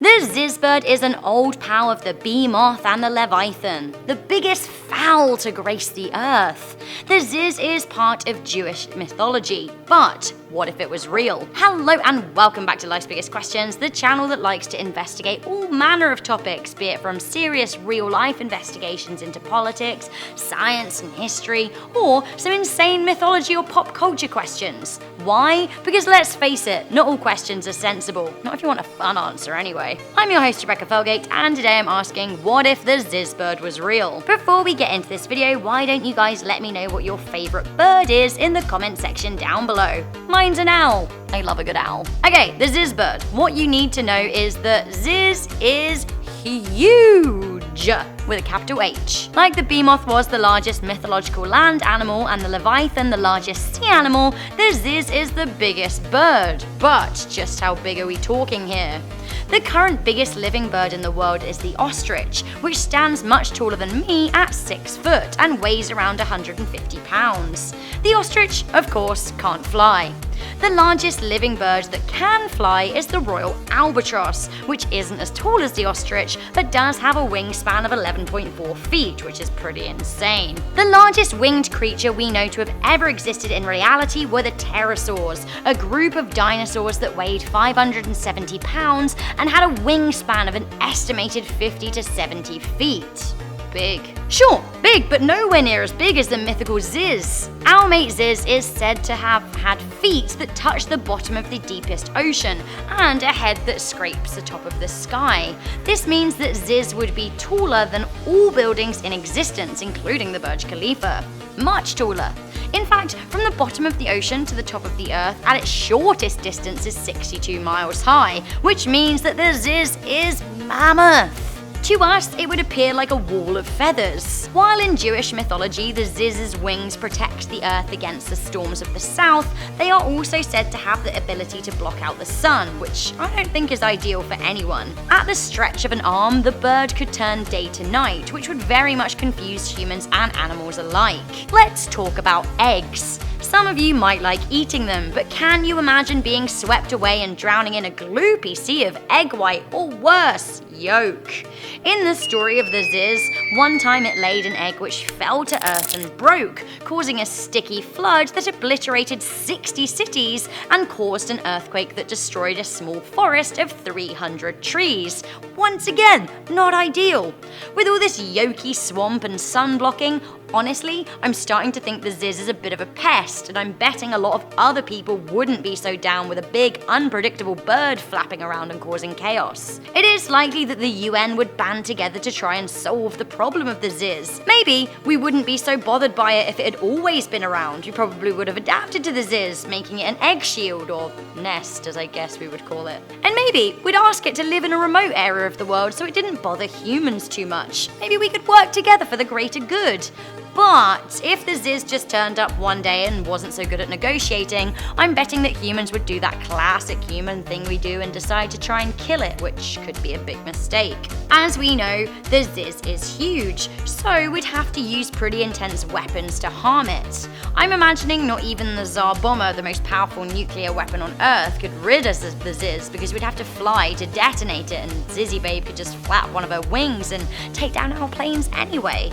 The Ziz Bird is an old pal of the Behemoth and the Leviathan, the biggest fowl to grace the earth. The Ziz is part of Jewish mythology, but what if it was real? Hello and welcome back to Life's Biggest Questions, the channel that likes to investigate all manner of topics, be it from serious real-life investigations into politics, science and history, or some insane mythology or pop culture questions. Why? Because let's face it, not all questions are sensible, not if you want a fun answer anyway. I'm your host Rebecca Felgate, and today I'm asking, what if the Ziz Bird was real? Before we get into this video, why don't you guys let me know what your favourite bird is in the comment section down below. Mine's an owl. I love a good owl. Okay, the Ziz Bird. What you need to know is that Ziz is huge, with a capital H. Like the Behemoth was the largest mythological land animal and the Leviathan the largest sea animal, the Ziz is the biggest bird. But just how big are we talking here? The current biggest living bird in the world is the ostrich, which stands much taller than me at 6 foot and weighs around 150 pounds. The ostrich, of course, can't fly. The largest living bird that can fly is the royal albatross, which isn't as tall as the ostrich, but does have a wingspan of 11.4 feet, which is pretty insane. The largest winged creature we know to have ever existed in reality were the Pterosaurs, a group of dinosaurs that weighed 570 pounds and had a wingspan of an estimated 50 to 70 feet. Big. Sure, big, but nowhere near as big as the mythical Ziz. Our mate Ziz is said to have had feet that touch the bottom of the deepest ocean and a head that scrapes the top of the sky. This means that Ziz would be taller than all buildings in existence, including the Burj Khalifa. Much taller. In fact, from the bottom of the ocean to the top of the earth, at its shortest distance is 62 miles high, which means that the Ziz is mammoth. To us, it would appear like a wall of feathers. While in Jewish mythology, the Ziz's wings protect the earth against the storms of the south, they are also said to have the ability to block out the sun, which I don't think is ideal for anyone. At the stretch of an arm, the bird could turn day to night, which would very much confuse humans and animals alike. Let's talk about eggs. Some of you might like eating them, but can you imagine being swept away and drowning in a gloopy sea of egg white, or worse, yolk? In the story of the Ziz, one time it laid an egg which fell to earth and broke, causing a sticky flood that obliterated 60 cities and caused an earthquake that destroyed a small forest of 300 trees. Once again, not ideal. With all this yolky swamp and sun blocking, honestly, I'm starting to think the Ziz is a bit of a pest, and I'm betting a lot of other people wouldn't be so down with a big, unpredictable bird flapping around and causing chaos. It is likely that the UN would band together to try and solve the problem of the Ziz. Maybe we wouldn't be so bothered by it if it had always been around. We probably would have adapted to the Ziz, making it an egg shield, or nest as I guess we would call it. And maybe we'd ask it to live in a remote area of the world so it didn't bother humans too much. Maybe we could work together for the greater good. But if the Ziz just turned up one day and wasn't so good at negotiating, I'm betting that humans would do that classic human thing we do and decide to try and kill it, which could be a big mistake. As we know, the Ziz is huge, so we'd have to use pretty intense weapons to harm it. I'm imagining not even the Tsar bomber, the most powerful nuclear weapon on Earth, could rid us of the Ziz, because we'd have to fly to detonate it, and Zizzy Babe could just flap one of her wings and take down our planes anyway.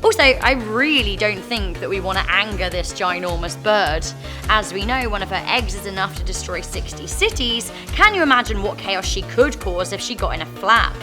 Also, I really don't think that we want to anger this ginormous bird. As we know, one of her eggs is enough to destroy 60 cities. Can you imagine what chaos she could cause if she got in a flap?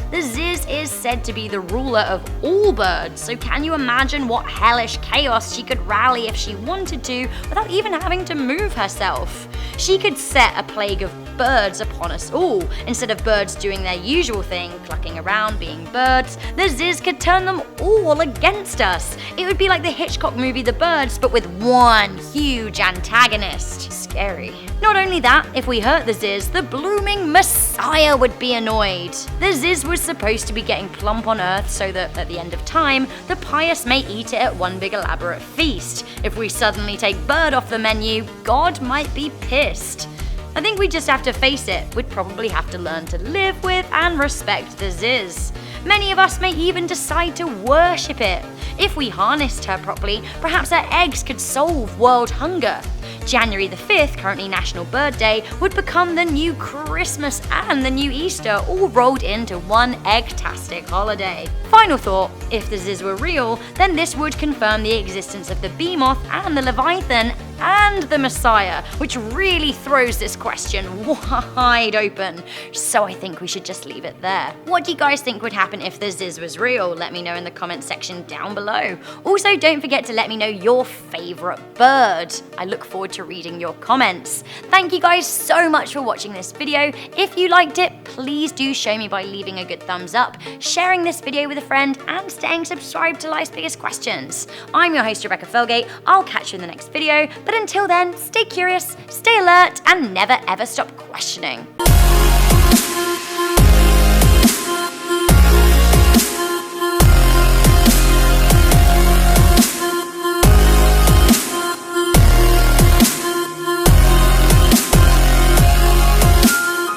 The Ziz is said to be the ruler of all birds, so can you imagine what hellish chaos she could rally if she wanted to without even having to move herself? She could set a plague of birds upon us all. Instead of birds doing their usual thing, clucking around, being birds, the Ziz could turn them all against us. It would be like the Hitchcock movie The Birds, but with one huge antagonist. Scary. Not only that, if we hurt the Ziz, the blooming Messiah would be annoyed. The Ziz was supposed to be getting plump on Earth so that, at the end of time, the pious may eat it at one big elaborate feast. If we suddenly take bird off the menu, God might be pissed. I think we just have to face it, we'd probably have to learn to live with and respect the Ziz. Many of us may even decide to worship it. If we harnessed her properly, perhaps her eggs could solve world hunger. January the 5th, currently National Bird Day, would become the new Christmas and the new Easter all rolled into one egg-tastic holiday. Final thought, if the Ziz were real, then this would confirm the existence of the Behemoth and the Leviathan and the Messiah, which really throws this question wide open. So I think we should just leave it there. What do you guys think would happen if the Ziz was real? Let me know in the comments section down below. Also, don't forget to let me know your favorite bird. I look forward to reading your comments. Thank you guys so much for watching this video. If you liked it, please do show me by leaving a good thumbs up, sharing this video with a friend, and staying subscribed to Life's Biggest Questions. I'm your host, Rebecca Felgate. I'll catch you in the next video, but until then, stay curious, stay alert, and never ever stop questioning.